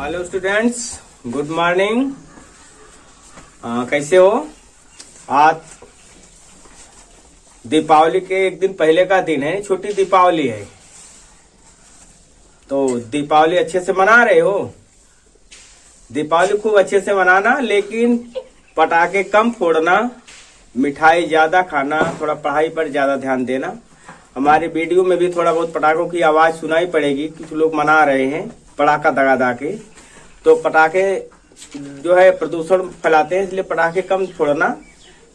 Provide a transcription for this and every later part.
Hello students, good morning. कैसे हो? आज दीपावली के एक दिन पहले का दिन है, छोटी दीपावली है। तो दीपावली अच्छे से मना रहे हो? दीपावली खूब अच्छे से मनाना, लेकिन पटाखे कम फोड़ना, मिठाई ज्यादा खाना, थोड़ा पढ़ाई पर ज्यादा ध्यान देना। हमारे वीडियो में भी थोड़ा बहुत पटाखों की आवाज सुनाई पड़ेगी, कुछ लोग मना रहे हैं पटाखा दगा के। तो पटाखे जो है प्रदूषण फैलाते हैं, इसलिए पटाखे कम फोड़ना,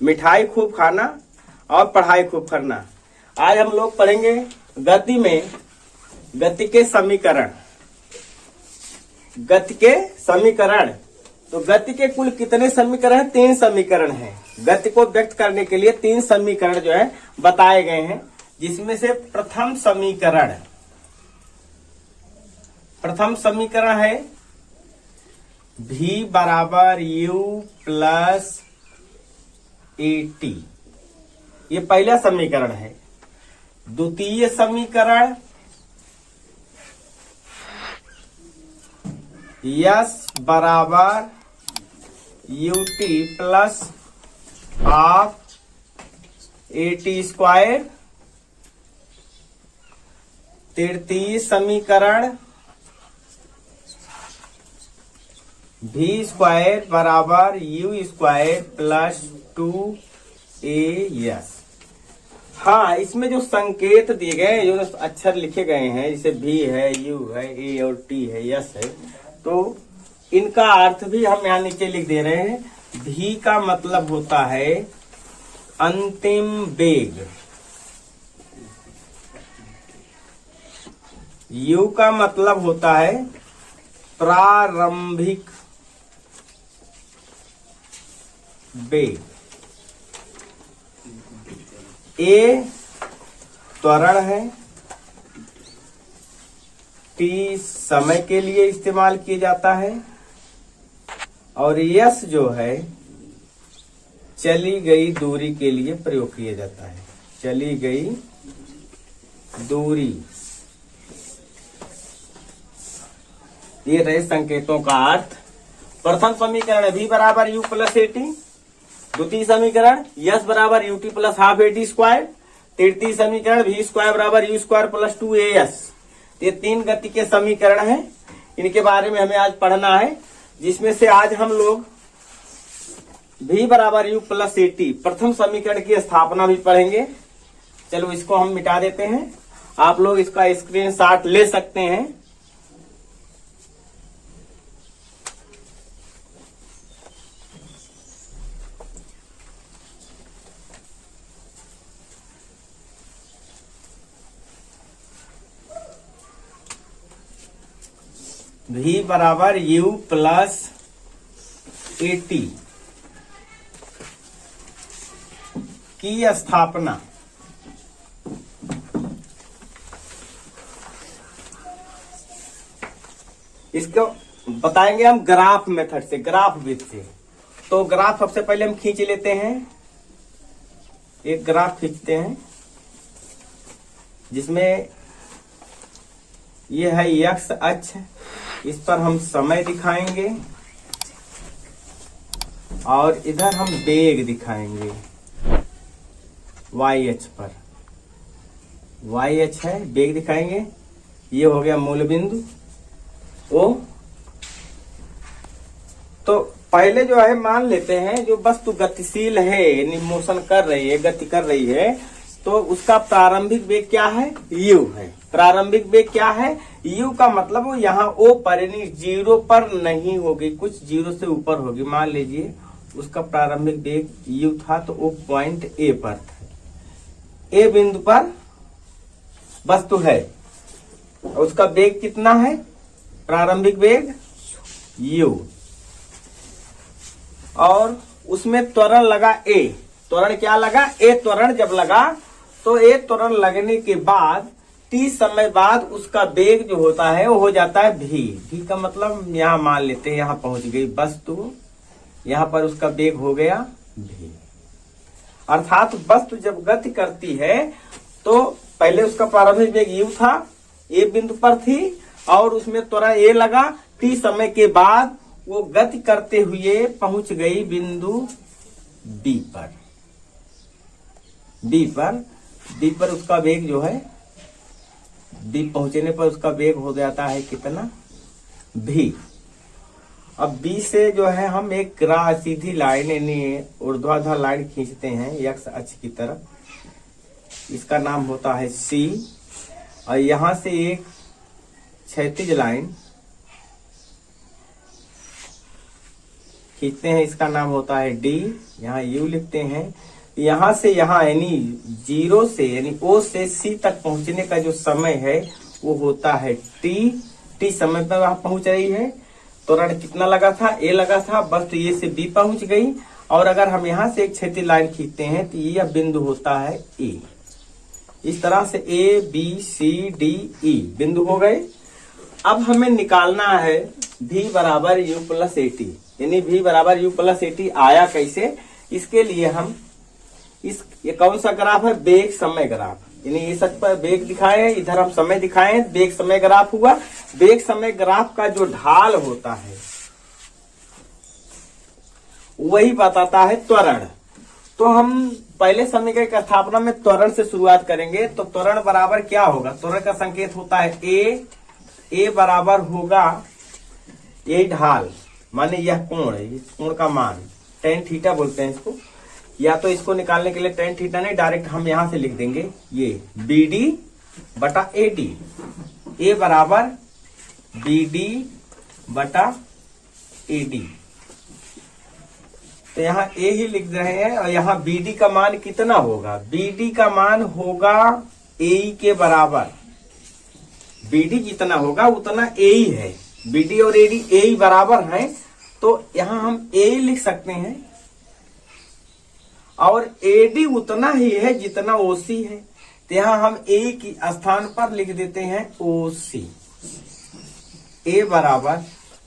मिठाई खूब खाना और पढ़ाई खूब करना। आज हम लोग पढ़ेंगे गति में गति के समीकरण। गति के समीकरण, तो गति के कुल कितने समीकरण हैं? 3 समीकरण हैं। गति को व्यक्त करने के लिए 3 समीकरण जो है बताए गए हैं, जिसमें से प्रथम समीकरण है v बराबर u प्लस at। ये पहला समीकरण है। द्वितीय समीकरण s बराबर ut plus half at square. तृतीय समीकरण v स्क्वायर बराबर u स्क्वायर प्लस 2as। हाँ, इसमें जो संकेत दिए गए, जो अक्षर लिखे गए हैं, जैसे v है, u है, a और t है, s है, तो इनका अर्थ भी हम यहाँ नीचे लिख दे रहे हैं। v का मतलब होता है अंतिम वेग, u का मतलब होता है प्रारंभिक वेग, a त्वरण है, t समय के लिए इस्तेमाल किया जाता है, और s जो है चली गई दूरी के लिए प्रयोग किया जाता है। चली गई दूरी, ये रहे संकेतों का अर्थ। प्रथम समीकरण v बराबर u प्लस at। द्वितीय समीकरण s बराबर ut plus half at square. तृतीय समीकरण v स्क्वायर बराबर u स्क्वायर प्लस 2as। ये 3 गति के समीकरण हैं, इनके बारे में हमें आज पढ़ना है, जिसमें से आज हम लोग v बराबर u प्लस at प्रथम समीकरण की स्थापना भी पढ़ेंगे। चलो इसको हम मिटा देते हैं, आप लोग इसका स्क्रीनशॉट ले सकते हैं। v बराबर u प्लस at की स्थापना। इसको बताएंगे हम ग्राफ मेथड से, ग्राफ विधि से। तो ग्राफ सबसे पहले हम खींच लेते हैं, एक ग्राफ खींचते हैं जिसमें ये है x अक्ष, इस पर हम समय दिखाएंगे और इधर हम वेग दिखाएंगे y अक्ष पर। y अक्ष है, वेग दिखाएंगे। ये हो गया मूल बिंदु O। तो पहले जो है मान लेते हैं, जो वस्तु गतिशील है, यानी मोशन कर रही है, गति कर रही है, तो उसका प्रारंभिक वेग क्या है? u है। प्रारंभिक वेग क्या है? u का मतलब वो यहाँ O पर, यानी 0 पर नहीं होगी, कुछ 0 से ऊपर होगी। मान लीजिए उसका प्रारंभिक वेग u था, तो वो पॉइंट A पर था। A बिंदु पर वस्तु है, उसका वेग कितना है? प्रारंभिक वेग u, और उसमें त्वरण लगा a। त्वरण क्या लगा? a त्वरण जब लगा, तो a त्वरण लगने के बाद t समय बाद उसका वेग जो होता है वो हो जाता है v। v का मतलब यहाँ मान लेते हैं, यहाँ पहुंच गई वस्तु, यहाँ पर उसका वेग हो गया v। अर्थात वस्तु जब गति करती है तो पहले उसका प्रारंभिक वेग u था, a बिंदु पर थी, और उसमें त्वरण a लगा, t समय के बाद वो गति करते हुए पहुंच गई बिंदु B पर। D पर उसका वेग जो है, D पहुंचने पर उसका वेग हो जाता है कितना, v। अब B से जो है हम एक सीधी लाइन यानी ऊर्ध्वाधर लाइन खींचते हैं x अक्ष की तरफ, इसका नाम होता है C। और यहां से एक क्षैतिज लाइन खींचते हैं, इसका नाम होता है D। यहाँ U लिखते हैं। यहां से यहाँ यानी 0 से यानी O से C तक पहुंचने का जो समय है वो होता है t समय पर वहां पहुंच रही है। त्वरण कितना लगा था, a लगा था, बस तो ये से b पहुंच गई। और अगर हम यहां से एक क्षैतिज लाइन खींचते हैं तो यह बिंदु होता है a। इस तरह से a b c d e बिंदु हो गए। अब हमें निकालना है v बराबर u प्लस ए टी, यानी v बराबर u प्लस ए टी आया कैसे। इसके लिए हम ये कौन सा ग्राफ है, वेग समय ग्राफ, यानी इस अक्ष पर वेग दिखाए, इधर हम समय दिखाए, वेग समय ग्राफ हुआ। वेग समय ग्राफ का जो ढाल होता है वही बताता है त्वरण। तो हम पहले समीकरण की स्थापना में त्वरण से शुरुआत करेंगे। तो त्वरण बराबर क्या होगा, त्वरण का संकेत होता है ए बराबर होगा यही ढाल, माने यह कोण है, इस कोण का मान tan थीटा बोलते हैं इसको। या तो इसको निकालने के लिए tan थीटा नहीं, डायरेक्ट हम यहां से लिख देंगे ये BD बटा AD। A बराबर BD बटा AD। तो यहाँ A ही लिख रहे हैं। और यहाँ BD का मान कितना होगा, BD का मान होगा AE के बराबर। BD जितना होगा उतना AE है, BD और AD AE बराबर हैं। तो यहाँ हम AE लिख सकते हैं और AD उतना ही है जितना OC है। तो यहाँ हम AE की स्थान पर लिख देते हैं OC। A बराबर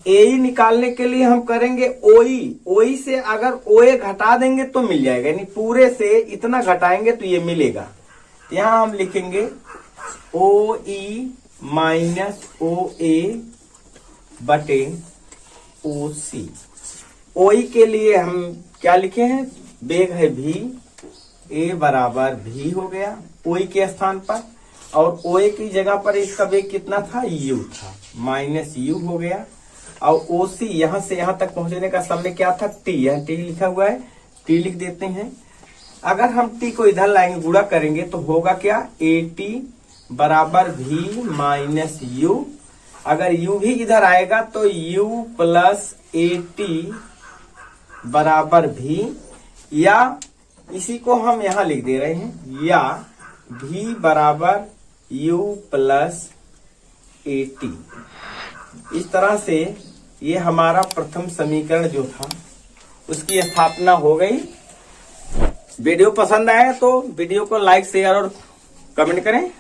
AE निकालने के लिए हम करेंगे OE से अगर OA घटा देंगे तो मिल जाएगा, यानी पूरे से इतना घटाएंगे तो ये मिलेगा। तो यहाँ हम लिखेंगे OE माइनस OA बटे OC। OE के लिए हम क्या लिखे हैं, वेग है v, A बराबर v हो गया OE के स्थान पर। और OA की जगह पर इसका वेग कितना था, u था, माइनस u हो गया। और OC यहां से यहां तक पहुंचने का समय क्या था, t, यहाँ t लिखा हुआ है, t लिख देते हैं। अगर हम t को इधर लाएंगे, गुणा करेंगे तो होगा क्या, AT बराबर v माइनस u। अगर u भी इधर आएगा तो u प्लस AT बराबर v, या इसी को हम यहां लिख दे रहे हैं, या v बराबर u प्लस AT। इस तरह से ये हमारा प्रथम समीकरण जो था उसकी स्थापना हो गई। वीडियो पसंद आए तो वीडियो को लाइक शेयर और कमेंट करें।